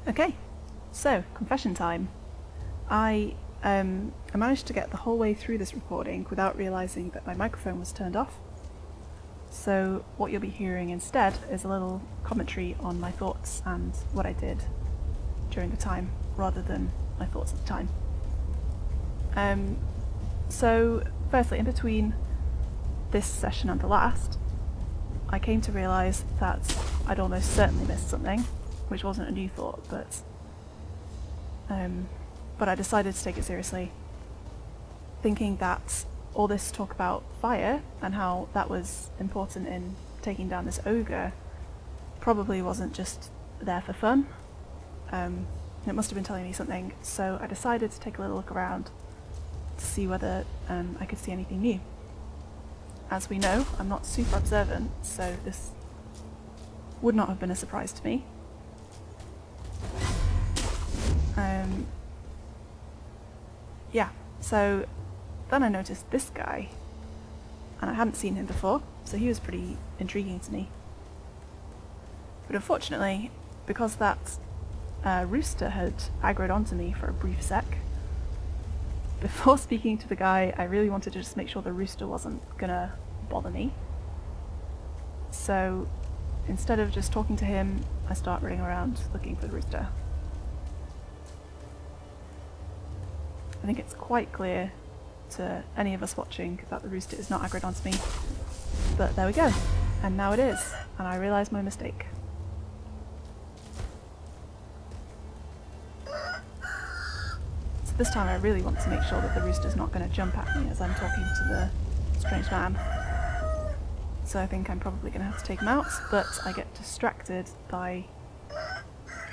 Okay, so confession time. I managed to get the whole way through this recording without realising that my microphone was turned off. So what you'll be hearing instead is a little commentary on my thoughts and what I did during the time, rather than my thoughts at the time. So firstly, in between this session and the last, I came to realise that I'd almost certainly missed something, which wasn't a new thought, but I decided to take it seriously, thinking that all this talk about fire and how that was important in taking down this ogre probably wasn't just there for fun. It must have been telling me something, so I decided to take a little look around to see whether I could see anything new. As we know, I'm not super observant, so this would not have been a surprise to me. Yeah, so then I noticed this guy, and I hadn't seen him before, so he was pretty intriguing to me. But unfortunately, because that rooster had aggroed onto me for a brief sec, before speaking to the guy, I really wanted to just make sure the rooster wasn't gonna bother me. So instead of just talking to him, I start running around looking for the rooster. I think it's quite clear to any of us watching that the rooster is not aggroed onto me. But there we go. And now it is. And I realise my mistake. So this time I really want to make sure that the rooster's not going to jump at me as I'm talking to the strange man. So I think I'm probably going to have to take him out, but I get distracted by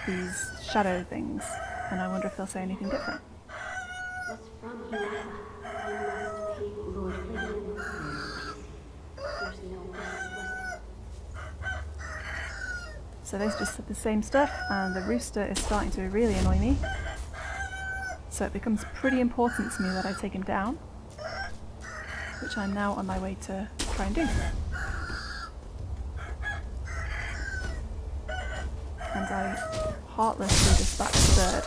these shadow things, and I wonder if they'll say anything different. From Hirata, I must pay Lord Ferdinand. There's no So they just said the same stuff, and the rooster is starting to really annoy me. So it becomes pretty important to me that I take him down, which I'm now on my way to try and do. And I heartlessly dispatch the bird,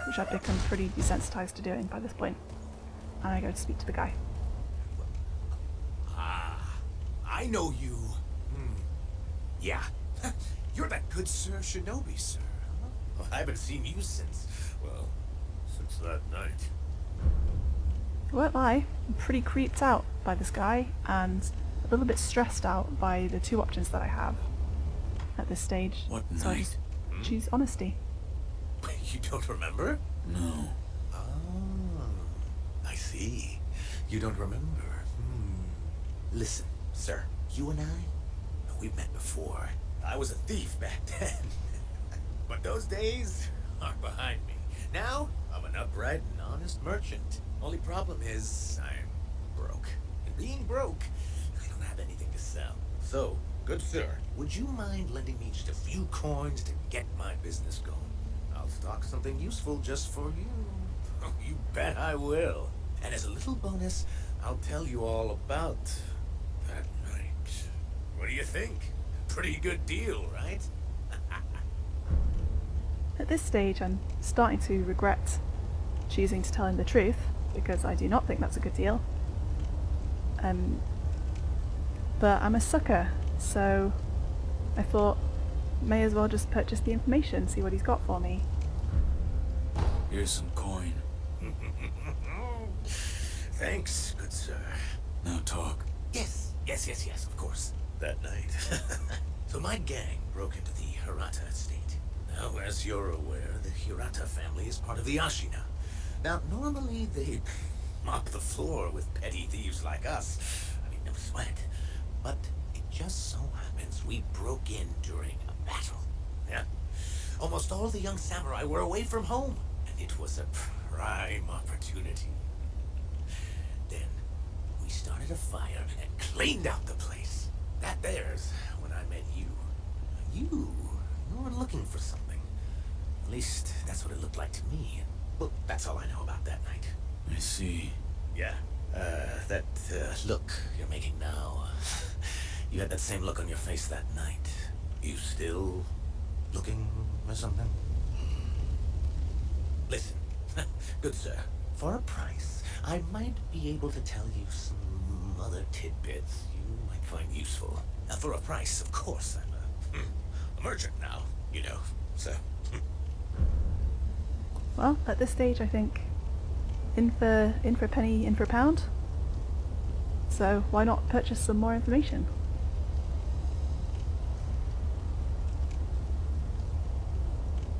which I've become pretty desensitized to doing by this point. And I go to speak to the guy. I know you. Yeah. You're that good Sir Shinobi, sir. Well, I haven't seen you since that night. I won't lie, I'm pretty creeped out by this guy, and a little bit stressed out by the two options that I have at this stage. What so I night? just choose honesty. You don't remember? No. Oh, I see. You don't remember. Listen, sir, you and I, we've met before. I was a thief back then. But those days are behind me. Now, I'm an upright and honest merchant. Only problem is, I'm broke. And being broke, I don't have anything to sell. So, good sir, would you mind lending me just a few coins to get my business going? I'll stock something useful just for you. Oh, you bet I will. And as a little bonus, I'll tell you all about that night. What do you think? Pretty good deal, right? At this stage, I'm starting to regret choosing to tell him the truth, because I do not think that's a good deal. But I'm a sucker, so I thought, may as well just purchase the information, see what he's got for me. Here's some coin. Thanks, good sir. Now talk. Yes, of course. That night. So my gang broke into the Hirata estate. Now, as you're aware, the Hirata family is part of the Ashina. Now, normally they mop the floor with petty thieves like us. I mean, no sweat. But it just so happens we broke in during a battle. Yeah. Almost all the young samurai were away from home, and it was a prime opportunity. Then, we started a fire and cleaned out the place. That there's when I met you. You were looking for something. At least, that's what it looked like to me. Well, that's all I know about that night. I see. Yeah, that look you're making now. You had that same look on your face that night. You still looking for something? Listen, good sir, for a price, I might be able to tell you some other tidbits you might find useful. For a price, of course. I'm a merchant now, you know, so... Well, at this stage I think in for a penny, in for a pound. So why not purchase some more information?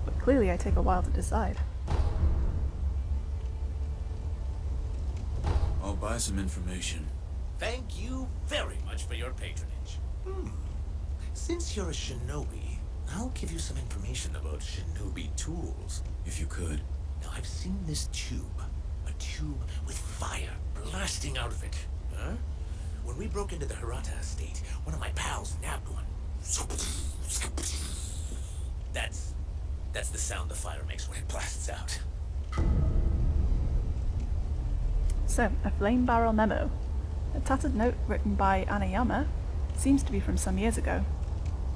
But clearly I take a while to decide. I'll buy some information. Thank you very much for your patronage. Since you're a shinobi, I'll give you some information about shinobi tools. If you could. Now, I've seen this tube. A tube with fire blasting out of it. Huh? When we broke into the Hirata estate, one of my pals nabbed one. That's the sound the fire makes when it blasts out. So, a flame barrel memo. A tattered note written by Anayama seems to be from some years ago.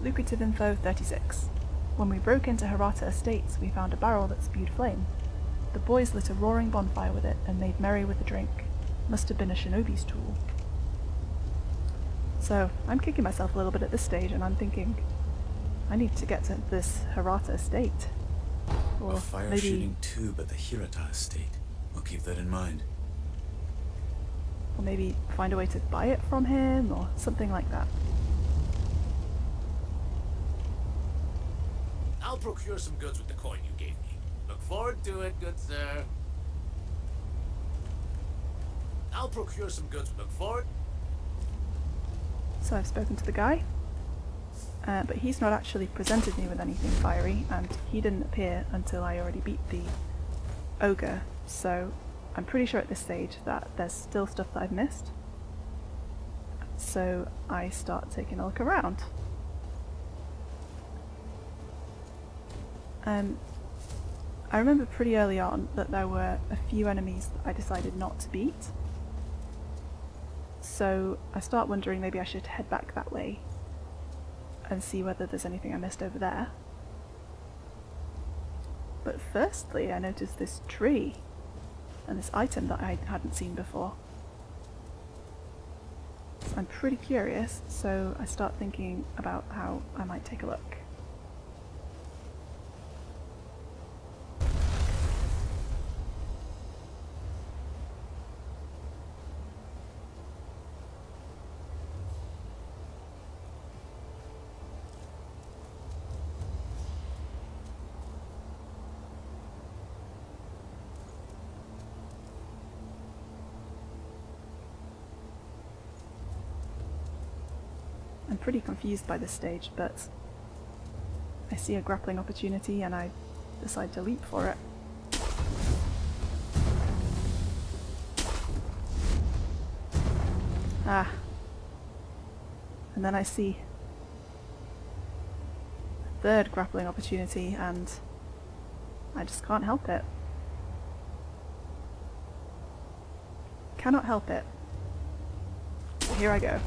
Lucrative info 36. When we broke into Hirata Estates, we found a barrel that spewed flame. The boys lit a roaring bonfire with it and made merry with the drink. Must have been a shinobi's tool. So, I'm kicking myself a little bit at this stage and I'm thinking, I need to get to this Hirata Estate. Or A fire maybe... shooting tube at the Hirata estate. I'll keep that in mind. Or maybe find a way to buy it from him, or something like that. I'll procure some goods with the coin you gave me. Look forward to it, good sir. I'll procure some goods. Look forward. So I've spoken to the guy, but he's not actually presented me with anything fiery, and he didn't appear until I already beat the ogre, so I'm pretty sure at this stage that there's still stuff that I've missed. So I start taking a look around. I remember pretty early on that there were a few enemies that I decided not to beat. So I start wondering maybe I should head back that way and see whether there's anything I missed over there. But firstly, I noticed this tree and this item that I hadn't seen before. So I'm pretty curious, so I start thinking about how I might take a look. I'm pretty confused by this stage, but I see a grappling opportunity and I decide to leap for it. Ah. And then I see a third grappling opportunity and I just can't help it. Cannot help it. So here I go.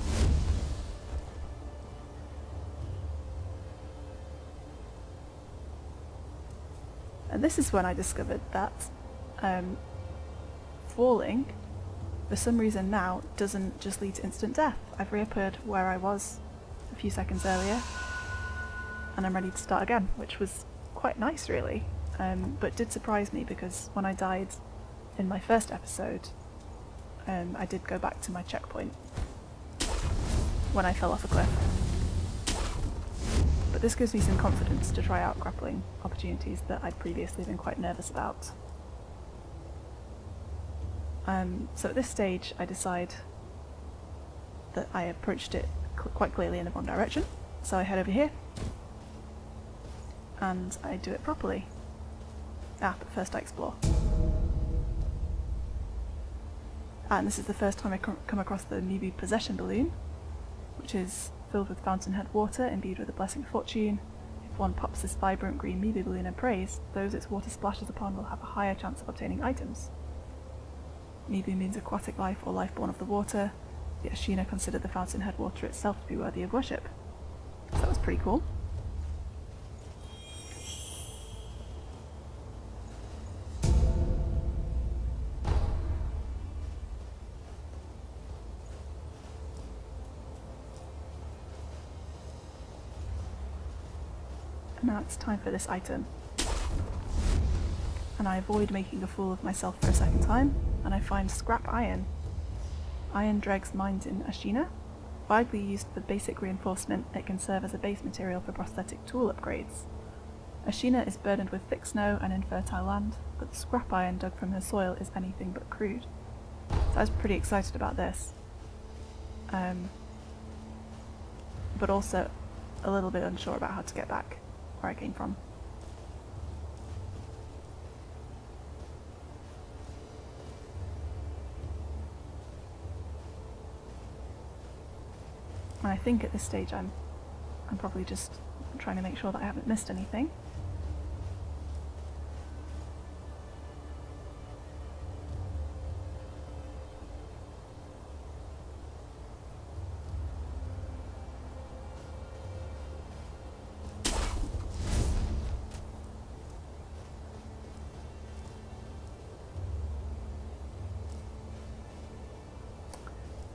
And this is when I discovered that falling, for some reason now, doesn't just lead to instant death. I've reappeared where I was a few seconds earlier, and I'm ready to start again, which was quite nice really, but did surprise me because when I died in my first episode, I did go back to my checkpoint when I fell off a cliff. But this gives me some confidence to try out grappling opportunities that I'd previously been quite nervous about. So at this stage I decide that I approached it quite clearly in the wrong direction, so I head over here and I do it properly. But first I explore. And this is the first time I come across the Mibu possession balloon, which is filled with fountainhead water imbued with a blessing of fortune. If one pops this vibrant green Mibu balloon and prays, those its water splashes upon will have a higher chance of obtaining items. Mibu means aquatic life or life born of the water. The Ashina consider the fountainhead water itself to be worthy of worship. So that was pretty cool. Now it's time for this item. And I avoid making a fool of myself for a second time, and I find scrap iron. Iron dregs mined in Ashina. Widely used for basic reinforcement, it can serve as a base material for prosthetic tool upgrades. Ashina is burdened with thick snow and infertile land, but the scrap iron dug from her soil is anything but crude. So I was pretty excited about this. But also a little bit unsure about how to get back where I came from. And I think at this stage I'm probably just trying to make sure that I haven't missed anything.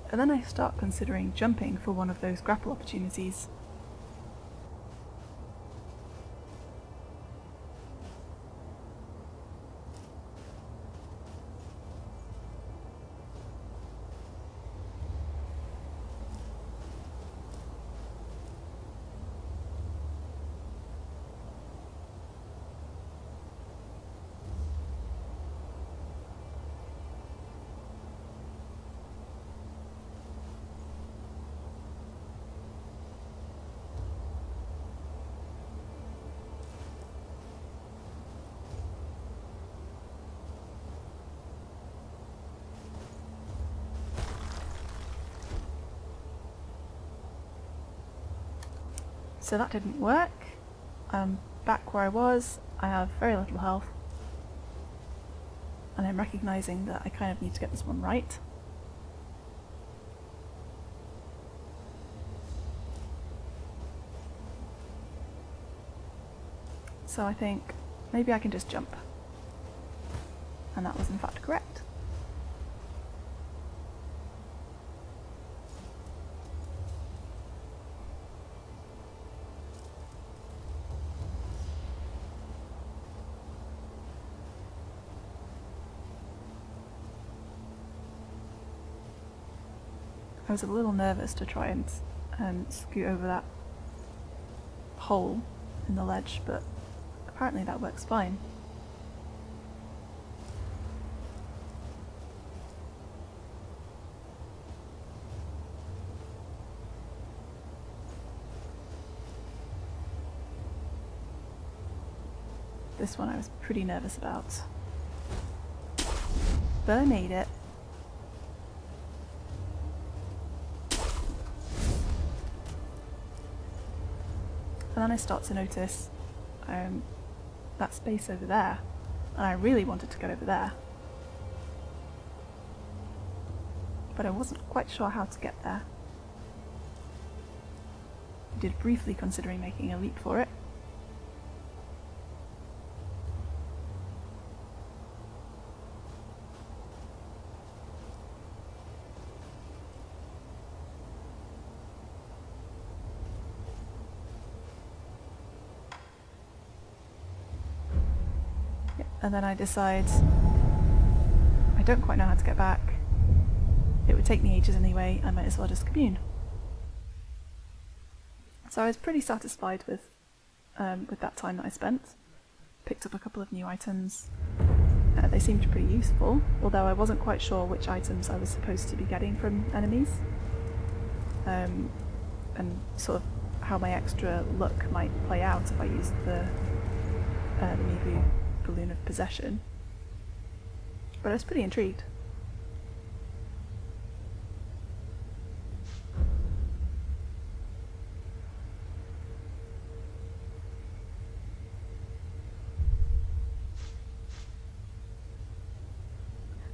And then I start considering jumping for one of those grapple opportunities. So that didn't work. I'm back where I was. I have very little health. And I'm recognising that I kind of need to get this one right. So I think maybe I can just jump. And that was in fact correct. I was a little nervous to try and scoot over that hole in the ledge, but apparently that works fine. This one I was pretty nervous about, but I made it. And then I start to notice that space over there, and I really wanted to get over there, but I wasn't quite sure how to get there. I did briefly considering making a leap for it. And then I decide I don't quite know how to get back. It would take me ages anyway, I might as well just commune. So I was pretty satisfied with that time that I spent. Picked up a couple of new items. They seemed pretty useful, although I wasn't quite sure which items I was supposed to be getting from enemies. And sort of how my extra luck might play out if I used the Mibu Balloon of Possession, but I was pretty intrigued.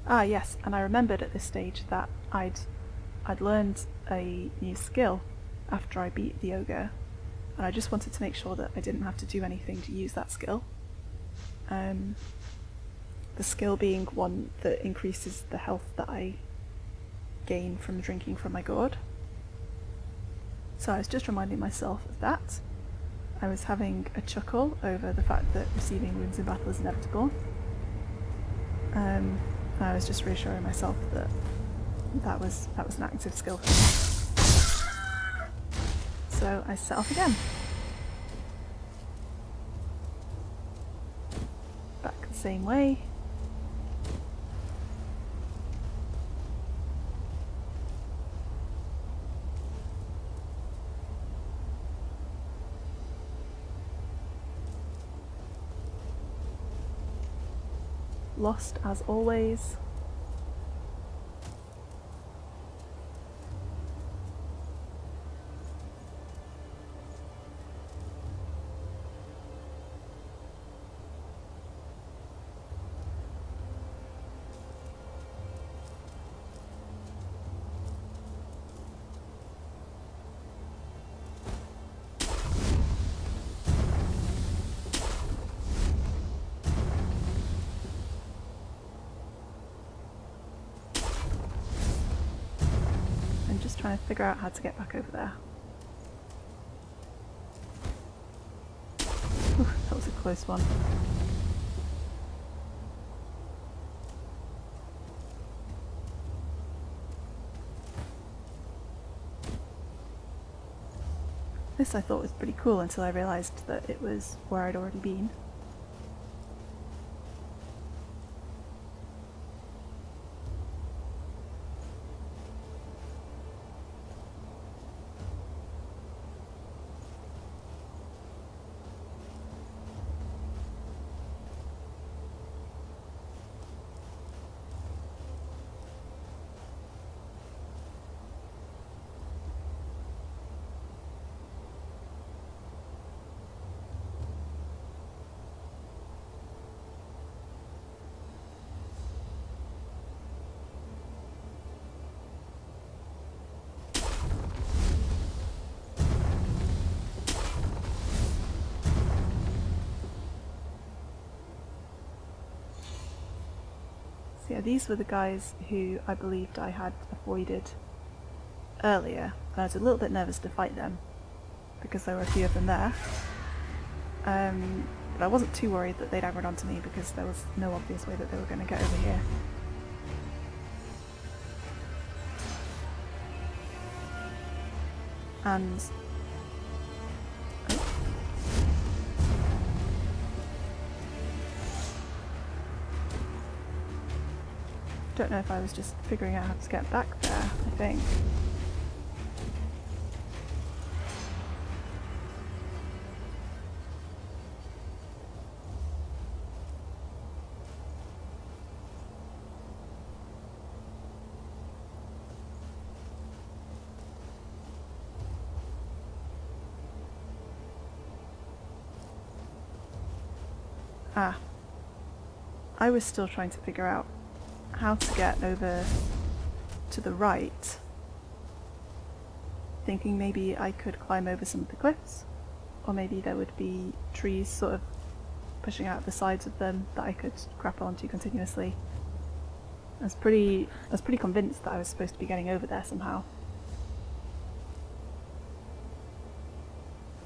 Ah yes, and I remembered at this stage that I'd learned a new skill after I beat the ogre, and I just wanted to make sure that I didn't have to do anything to use that skill. The skill being one that increases the health that I gain from drinking from my gourd. So I was just reminding myself of that. I was having a chuckle over the fact that receiving wounds in battle is inevitable. I was just reassuring myself that that was an active skill for me. So I set off again. Back the same way. Lost as always. Trying to figure out how to get back over there. Ooh, that was a close one. This I thought was pretty cool until I realised that it was where I'd already been. So yeah, these were the guys who I believed I had avoided earlier. I was a little bit nervous to fight them because there were a few of them there. But I wasn't too worried that they'd aggroed onto me because there was no obvious way that they were going to get over here. And don't know if I was just figuring out how to get back there, I think. Ah. I was still trying to figure out how to get over to the right, thinking maybe I could climb over some of the cliffs, or maybe there would be trees sort of pushing out the sides of them that I could grapple onto continuously. I was pretty convinced that I was supposed to be getting over there somehow.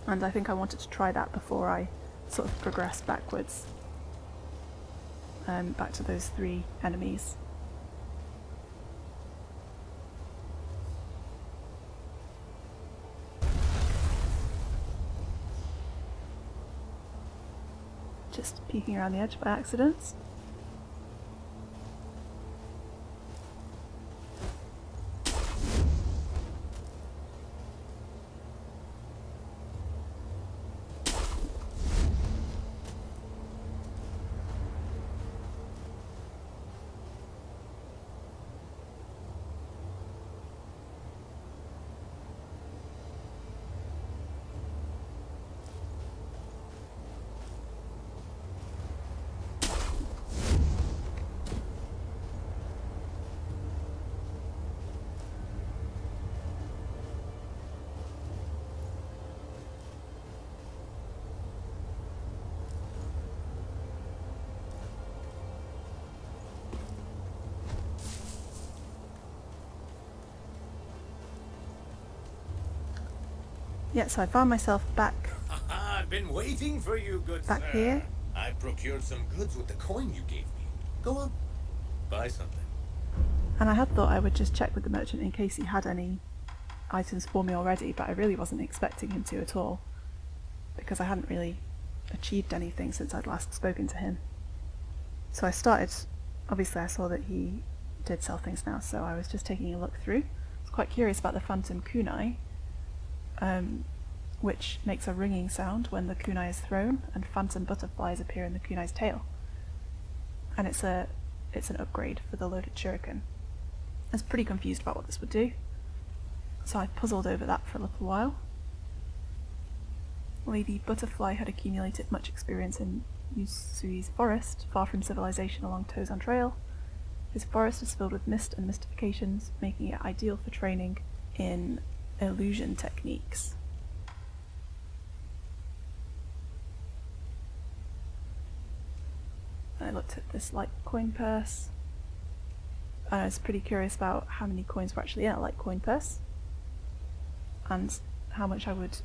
And I think I wanted to try that before I sort of progressed backwards. Back to those 3 enemies. Just peeking around the edge by accident. Yeah, so I found myself back Haha, I've been waiting for you, good Back sir. here? I procured some goods with the coin you gave me. Go on, buy something. And I had thought I would just check with the merchant in case he had any items for me already, but I really wasn't expecting him to at all, because I hadn't really achieved anything since I'd last spoken to him. So I started, obviously I saw that he did sell things now, so I was just taking a look through. I was quite curious about the phantom kunai, which makes a ringing sound when the kunai is thrown, and phantom butterflies appear in the kunai's tail. And it's an upgrade for the loaded shuriken. I was pretty confused about what this would do, so I puzzled over that for a little while. Lady Butterfly had accumulated much experience in Yusui's forest, far from civilization along Tozan Trail. His forest is filled with mist and mystifications, making it ideal for training in illusion techniques. I looked at this light coin purse. I was pretty curious about how many coins were actually in a light coin purse, and how much I would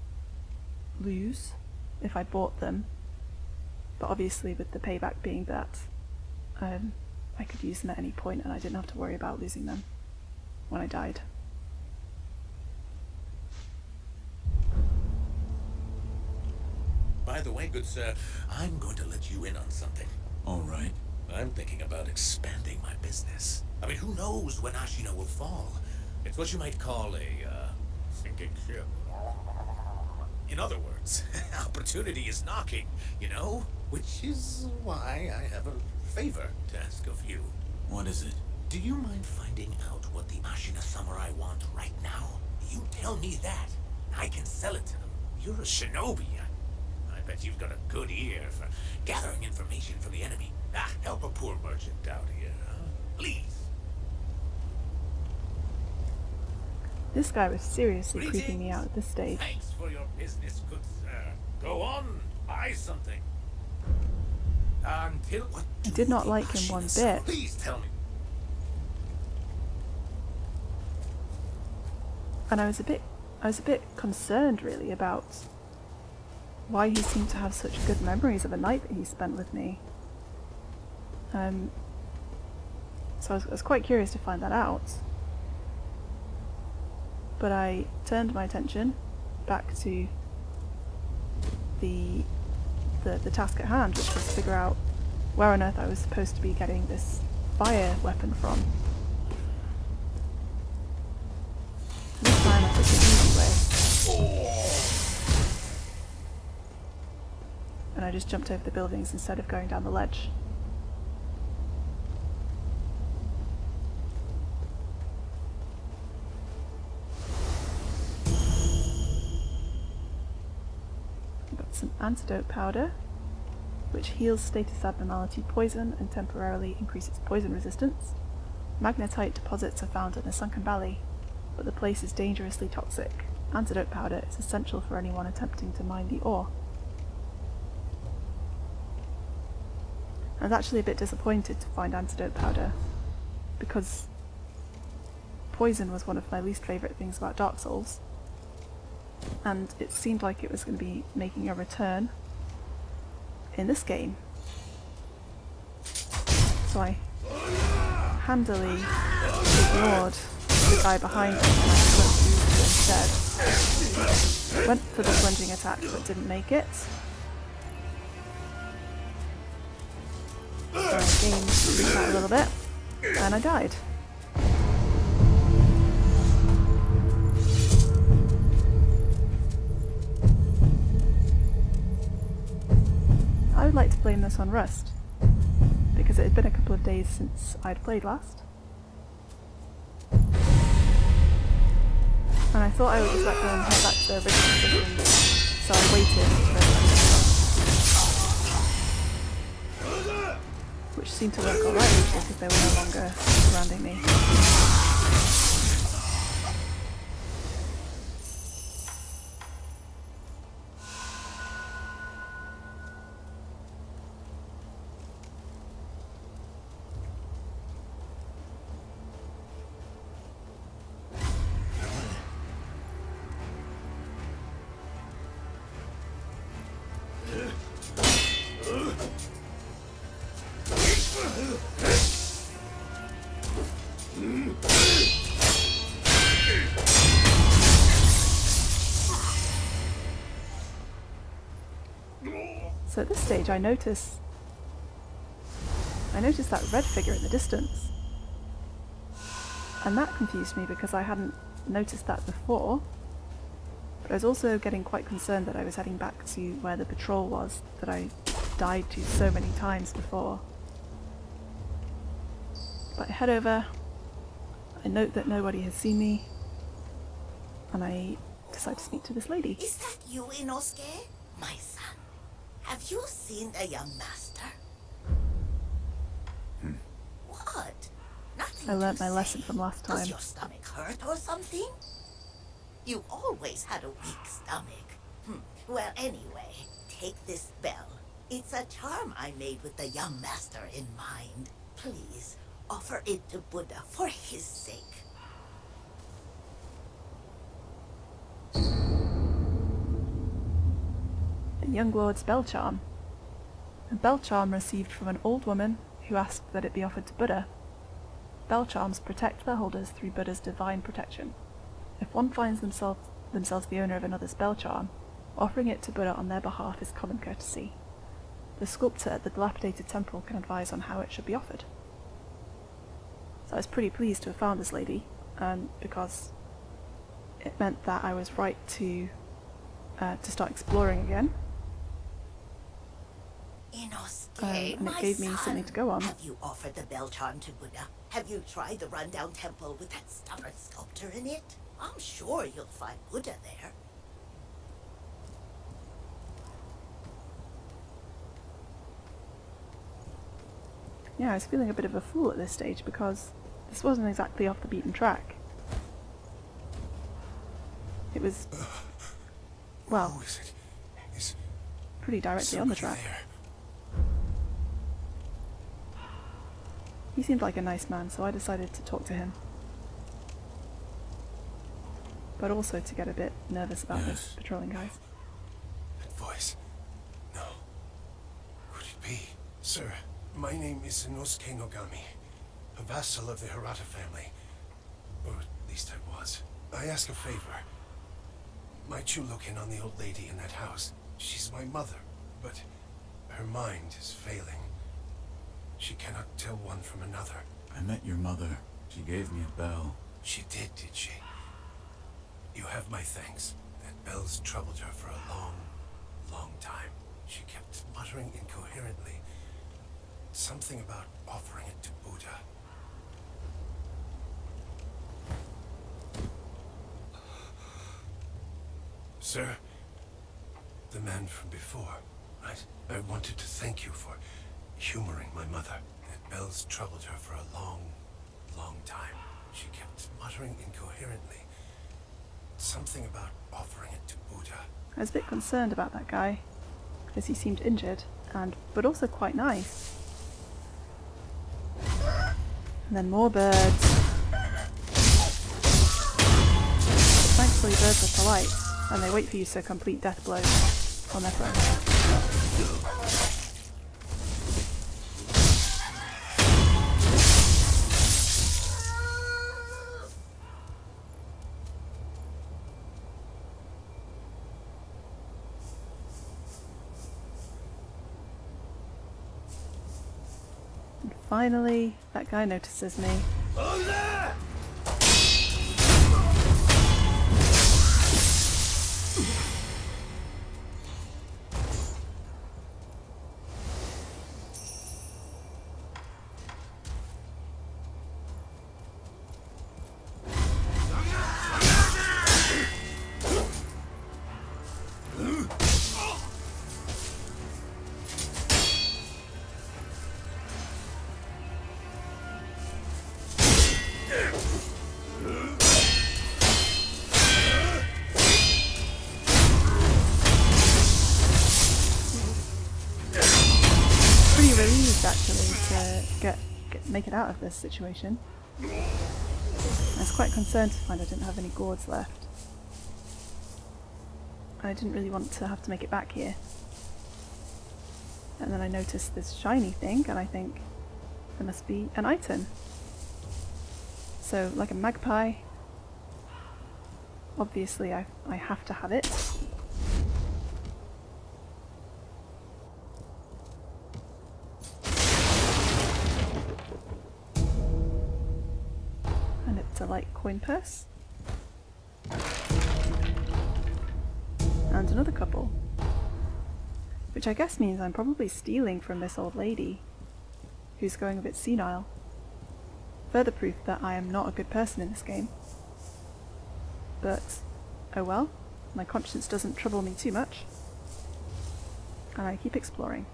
lose if I bought them, but obviously with the payback being that I could use them at any point and I didn't have to worry about losing them when I died. By the way, good sir, I'm going to let you in on something. All right. I'm thinking about expanding my business. I mean, who knows when Ashina will fall? It's what you might call a, sinking ship. In other words, opportunity is knocking, you know? Which is why I have a favor to ask of you. What is it? Do you mind finding out what the Ashina samurai want right now? You tell me that. I can sell it to them. You're a shinobi. I bet you've got a good ear for gathering information from the enemy. Help a poor merchant out here, huh? Please. This guy was seriously creeping me out at this stage. Thanks for your business, good sir. Go on, buy something. Until what? I did not like him one bit. Please tell me. And I was a bit concerned really about why he seemed to have such good memories of a night that he spent with me. So I was quite curious to find that out. But I turned my attention back to the task at hand, which was to figure out where on earth I was supposed to be getting this fire weapon from. This time I took the easy way. And I just jumped over the buildings instead of going down the ledge. Got some antidote powder, which heals status abnormality poison and temporarily increases poison resistance. Magnetite deposits are found in a sunken valley, but the place is dangerously toxic. Antidote powder is essential for anyone attempting to mine the ore. I was actually a bit disappointed to find antidote powder, because poison was one of my least favourite things about Dark Souls, and it seemed like it was going to be making a return in this game. So I handily ignored the guy behind me and I instead. Went for the plunging attack but didn't make it. So I gained freaked out a little bit and I died. I would like to blame this on Rust, because it had been a couple of days since I'd played last. And I thought I would just let them head back to their original positions, so I waited for them, which seemed to work alright actually, because they were no longer surrounding me. stage I notice that red figure in the distance. And that confused me because I hadn't noticed that before. But I was also getting quite concerned that I was heading back to where the patrol was that I died to so many times before. But I head over, I note that nobody has seen me, and I decide to speak to this lady. Is that you, Inosuke? My son, have you seen the young master? What? Nothing I learnt to my say. lesson from last time. Does your stomach hurt or something? You always had a weak stomach. Well, anyway, take this bell. It's a charm I made with the young master in mind. Please, offer it to Buddha for his sake. The young lord's bell charm. A bell charm received from an old woman who asked that it be offered to Buddha. Bell charms protect their holders through Buddha's divine protection. If one finds themselves the owner of another's bell charm, offering it to Buddha on their behalf is common courtesy. The sculptor at the dilapidated temple can advise on how it should be offered. So I was pretty pleased to have found this lady, because it meant that I was right to start exploring again. Inosuke, And it my gave me son, something to go on. Have you offered the bell charm to Buddha? Have you tried the rundown temple with that stubborn sculptor in it? I'm sure you'll find Buddha there. Yeah, I was feeling a bit of a fool at this stage because this wasn't exactly off the beaten track. It was, well, Who is it? Is pretty directly on the somebody track. there? He seemed like a nice man, so I decided to talk to him. But also to get a bit nervous about Yes. the patrolling guys. That voice. No. Could it be? Sir, my name is Inosuke Nogami, a vassal of the Hirata family. Or at least I was. I ask a favor. Might you look in on the old lady in that house? She's my mother, but her mind is failing. She cannot tell one from another. I met your mother. She gave me a bell. She did she? You have my thanks. That bell's troubled her for a long, long time. She kept muttering incoherently. Something about offering it to Buddha. Sir, the man from before, right? I wanted to thank you for humoring my mother. That bell's troubled her for a long, long time. She kept muttering incoherently. Something about offering it to Buddha. I was a bit concerned about that guy, because he seemed injured, but also quite nice. And then more birds. Thankfully birds are polite, and they wait for you to complete death blows on their throne. And finally, that guy notices me. Pretty relieved actually to make it out of this situation. I was quite concerned to find I didn't have any gourds left. I didn't really want to have to make it back here. And then I noticed this shiny thing and I think there must be an item. So like a magpie, obviously I have to have it. a light coin purse. And another couple. Which I guess means I'm probably stealing from this old lady, who's going a bit senile. Further proof that I am not a good person in this game. But, oh well, my conscience doesn't trouble me too much. And I keep exploring.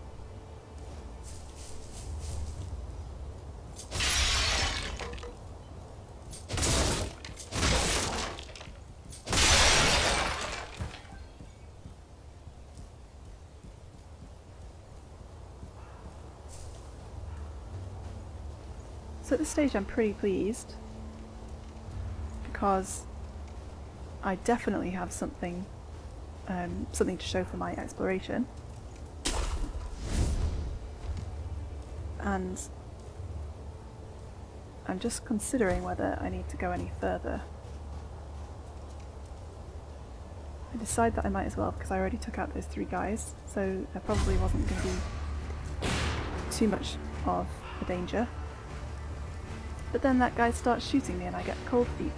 So at this stage I'm pretty pleased, because I definitely have something to show for my exploration. And I'm just considering whether I need to go any further. I decide that I might as well, because I already took out those 3 guys, so there probably wasn't going to be too much of a danger. But then that guy starts shooting me and I get cold feet.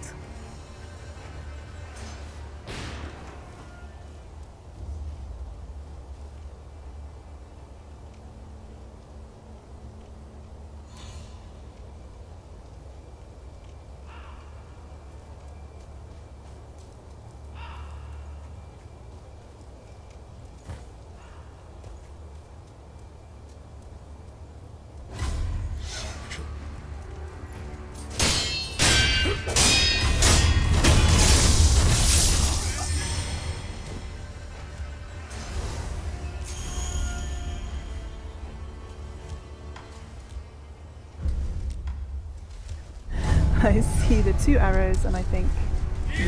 I see the 2 arrows and I think,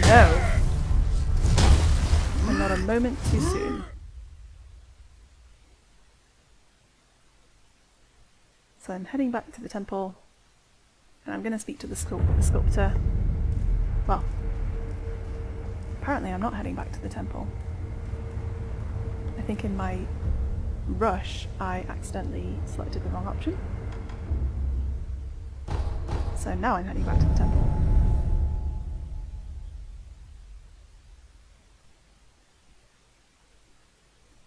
no! And not a moment too soon. So I'm heading back to the temple, and I'm going to speak to the sculptor. Well, apparently I'm not heading back to the temple. I think in my rush I accidentally selected the wrong option. So now I'm heading back to the temple.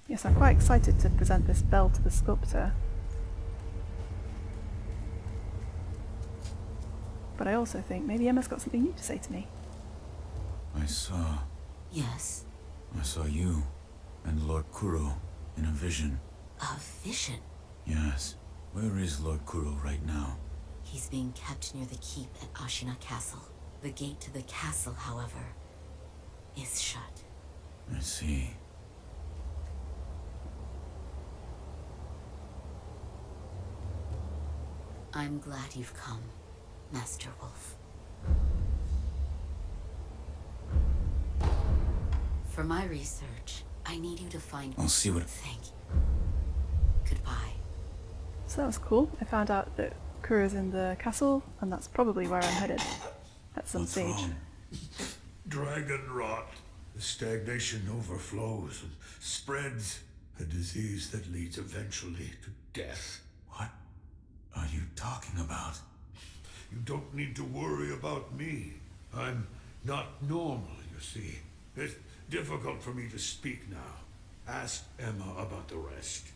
Yes, I'm quite excited to present this bell to the sculptor. But I also think maybe Emma's got something new to say to me. I saw you and Lord Kuro in a vision. A vision? Yes. Where is Lord Kuro right now? He's being kept near the keep at Ashina Castle. The gate to the castle, however, is shut. I see. I'm glad you've come, Master Wolf. For my research, I need you to find... I'll see what... Thank you. Goodbye. So that was cool. I found out that Kuro's in the castle, and that's probably where I'm headed at some stage. Wrong? Dragon rot. The stagnation overflows and spreads. A disease that leads eventually to death. What are you talking about? You don't need to worry about me. I'm not normal, you see. It's difficult for me to speak now. Ask Emma about the rest.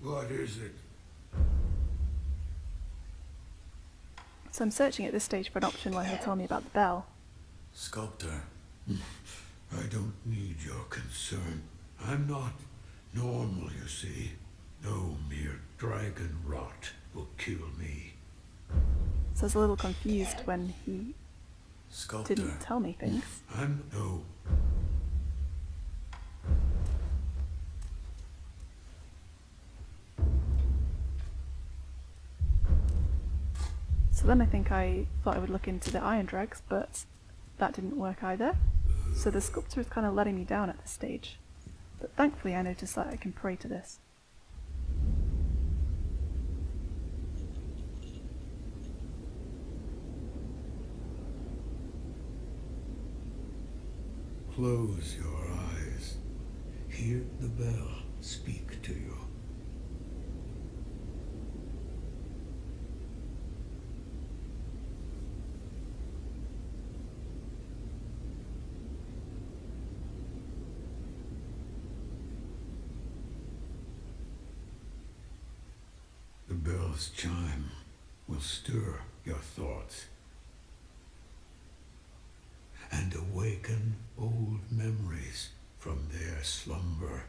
What is it? So I'm searching at this stage for an option where he'll tell me about the bell. Sculptor. I don't need your concern. I'm not normal, you see. No mere dragon rot will kill me. So I was a little confused when he Sculptor. didn't tell me things. I'm no. So then I think I thought I would look into the iron dregs, but that didn't work either. So the sculptor is kind of letting me down at this stage. But thankfully I noticed that I can pray to this. Close your eyes. Hear the bell speak to you. bell's chime will stir your thoughts and awaken old memories from their slumber.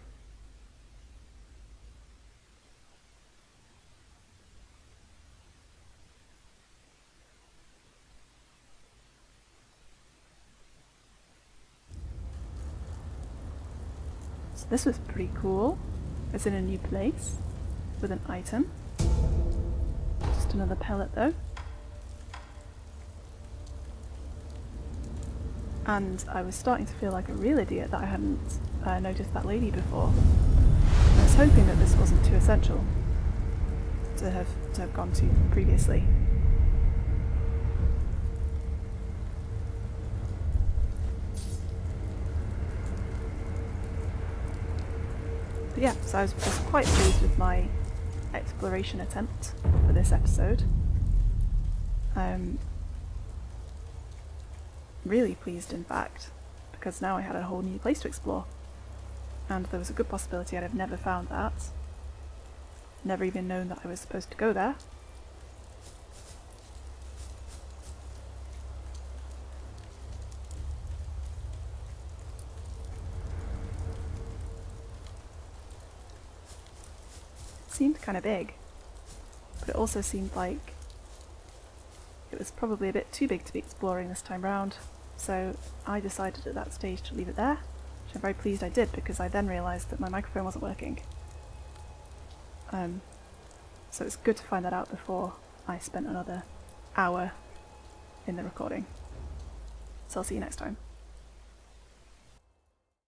So this was pretty cool. It's in a new place with an item. Just another pellet though. And I was starting to feel like a real idiot that I hadn't noticed that lady before. I was hoping that this wasn't too essential to have gone to previously. But yeah, so I was quite pleased with my exploration attempt for this episode. Really pleased, in fact, because now I had a whole new place to explore, and there was a good possibility I'd have never found that, never even known that I was supposed to go there. It seemed kind of big, but it also seemed like it was probably a bit too big to be exploring this time round, so I decided at that stage to leave it there, which I'm very pleased I did, because I then realised that my microphone wasn't working. So it's good to find that out before I spent another hour in the recording. So I'll see you next time.